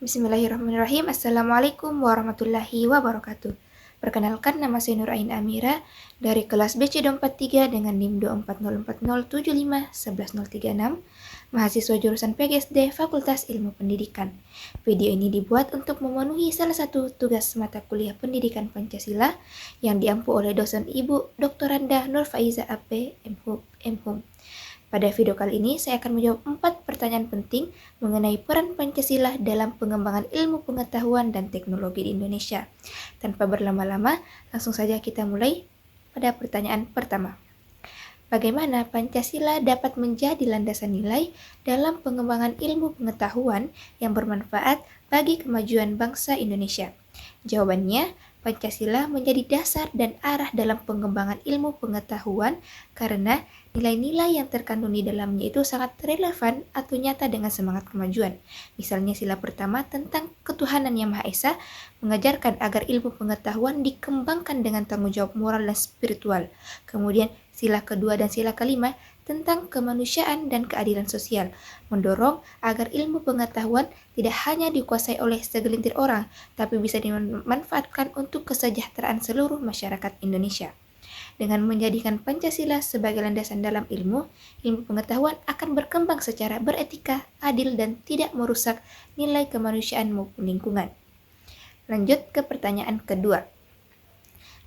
Bismillahirrahmanirrahim. Assalamualaikum warahmatullahi wabarakatuh. Perkenalkan, nama saya Nur Ain Amira dari kelas BC 243 dengan NIM 2404075 mahasiswa jurusan PGSD Fakultas Ilmu Pendidikan. Video ini dibuat untuk memenuhi salah satu tugas mata kuliah Pendidikan Pancasila yang diampu oleh dosen Ibu Dr. Randa Nur Faiza AP MHum. Pada video kali ini, saya akan menjawab 4 pertanyaan penting mengenai peran Pancasila dalam pengembangan ilmu pengetahuan dan teknologi di Indonesia. Tanpa berlama-lama, langsung saja kita mulai pada pertanyaan pertama. Bagaimana Pancasila dapat menjadi landasan nilai dalam pengembangan ilmu pengetahuan yang bermanfaat bagi kemajuan bangsa Indonesia? Jawabannya, Pancasila menjadi dasar dan arah dalam pengembangan ilmu pengetahuan karena nilai-nilai yang terkandung di dalamnya itu sangat relevan atau nyata dengan semangat kemajuan. Misalnya sila pertama tentang ketuhanan Yang Maha Esa mengajarkan agar ilmu pengetahuan dikembangkan dengan tanggung jawab moral dan spiritual. Kemudian sila kedua dan sila kelima tentang kemanusiaan dan keadilan sosial, mendorong agar ilmu pengetahuan tidak hanya dikuasai oleh segelintir orang, tapi bisa dimanfaatkan untuk kesejahteraan seluruh masyarakat Indonesia. Dengan menjadikan Pancasila sebagai landasan dalam ilmu pengetahuan akan berkembang secara beretika, adil, dan tidak merusak nilai kemanusiaan maupun lingkungan. Lanjut ke pertanyaan kedua.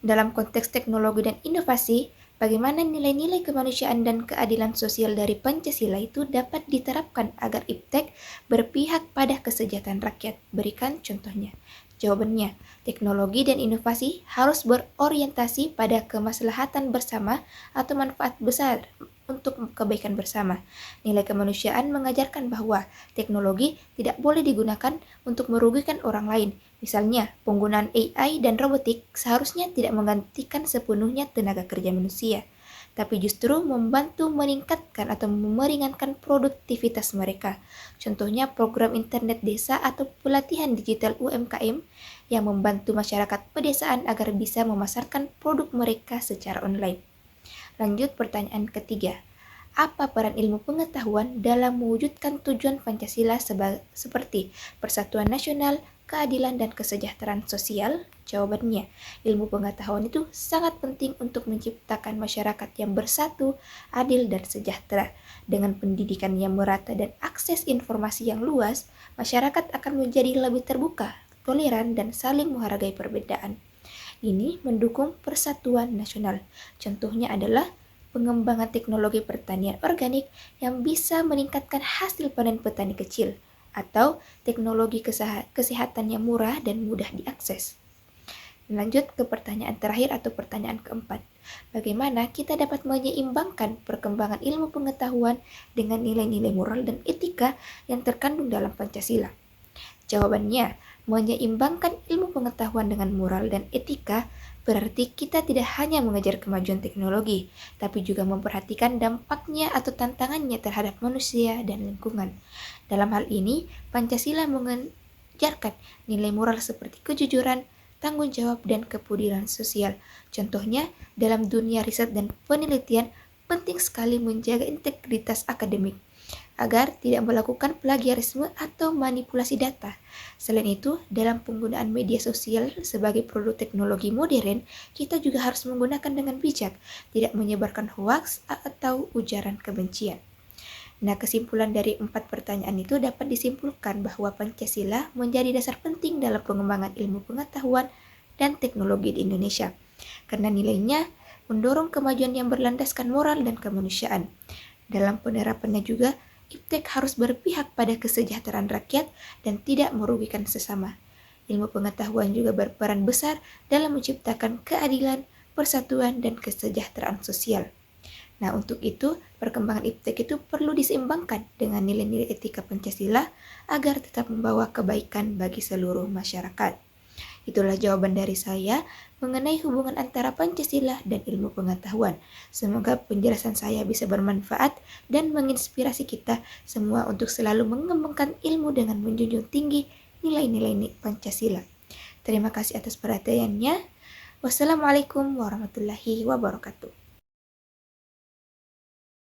Dalam konteks teknologi dan inovasi, bagaimana nilai-nilai kemanusiaan dan keadilan sosial dari Pancasila itu dapat diterapkan agar IPTEK berpihak pada kesejahteraan rakyat? Berikan contohnya. Jawabannya, teknologi dan inovasi harus berorientasi pada kemaslahatan bersama atau manfaat besar untuk kebaikan bersama. Nilai kemanusiaan mengajarkan bahwa teknologi tidak boleh digunakan untuk merugikan orang lain. Misalnya, penggunaan AI dan robotik seharusnya tidak menggantikan sepenuhnya tenaga kerja manusia, tapi justru membantu meningkatkan atau meringankan produktivitas mereka. Contohnya program internet desa atau pelatihan digital UMKM yang membantu masyarakat pedesaan agar bisa memasarkan produk mereka secara online. Lanjut pertanyaan ketiga. Apa peran ilmu pengetahuan dalam mewujudkan tujuan Pancasila seperti persatuan nasional, keadilan, dan kesejahteraan sosial? Jawabannya, ilmu pengetahuan itu sangat penting untuk menciptakan masyarakat yang bersatu, adil, dan sejahtera. Dengan pendidikan yang merata dan akses informasi yang luas, masyarakat akan menjadi lebih terbuka, toleran, dan saling menghargai perbedaan. Ini mendukung persatuan nasional. Contohnya adalah pengembangan teknologi pertanian organik yang bisa meningkatkan hasil panen petani kecil, atau teknologi kesehatan yang murah dan mudah diakses. Lanjut ke pertanyaan terakhir atau pertanyaan keempat. Bagaimana kita dapat menyeimbangkan perkembangan ilmu pengetahuan dengan nilai-nilai moral dan etika yang terkandung dalam Pancasila? Jawabannya, menyeimbangkan ilmu pengetahuan dengan moral dan etika berarti kita tidak hanya mengejar kemajuan teknologi, tapi juga memperhatikan dampaknya atau tantangannya terhadap manusia dan lingkungan. Dalam hal ini, Pancasila mengajarkan nilai moral seperti kejujuran, tanggung jawab, dan kepedulian sosial. Contohnya, dalam dunia riset dan penelitian, penting sekali menjaga integritas akademik agar tidak melakukan plagiarisme atau manipulasi data. Selain itu, dalam penggunaan media sosial sebagai produk teknologi modern, kita juga harus menggunakan dengan bijak, tidak menyebarkan hoaks atau ujaran kebencian. Nah, kesimpulan dari 4 pertanyaan itu dapat disimpulkan bahwa Pancasila menjadi dasar penting dalam pengembangan ilmu pengetahuan dan teknologi di Indonesia, karena nilainya mendorong kemajuan yang berlandaskan moral dan kemanusiaan. Dalam penerapannya juga, IPTEK harus berpihak pada kesejahteraan rakyat dan tidak merugikan sesama. Ilmu pengetahuan juga berperan besar dalam menciptakan keadilan, persatuan, dan kesejahteraan sosial. Nah, untuk itu, perkembangan IPTEK itu perlu diseimbangkan dengan nilai-nilai etika Pancasila agar tetap membawa kebaikan bagi seluruh masyarakat. Itulah jawaban dari saya mengenai hubungan antara Pancasila dan ilmu pengetahuan. Semoga penjelasan saya bisa bermanfaat dan menginspirasi kita semua untuk selalu mengembangkan ilmu dengan menjunjung tinggi nilai-nilai Pancasila. Terima kasih atas perhatiannya. Wassalamualaikum warahmatullahi wabarakatuh.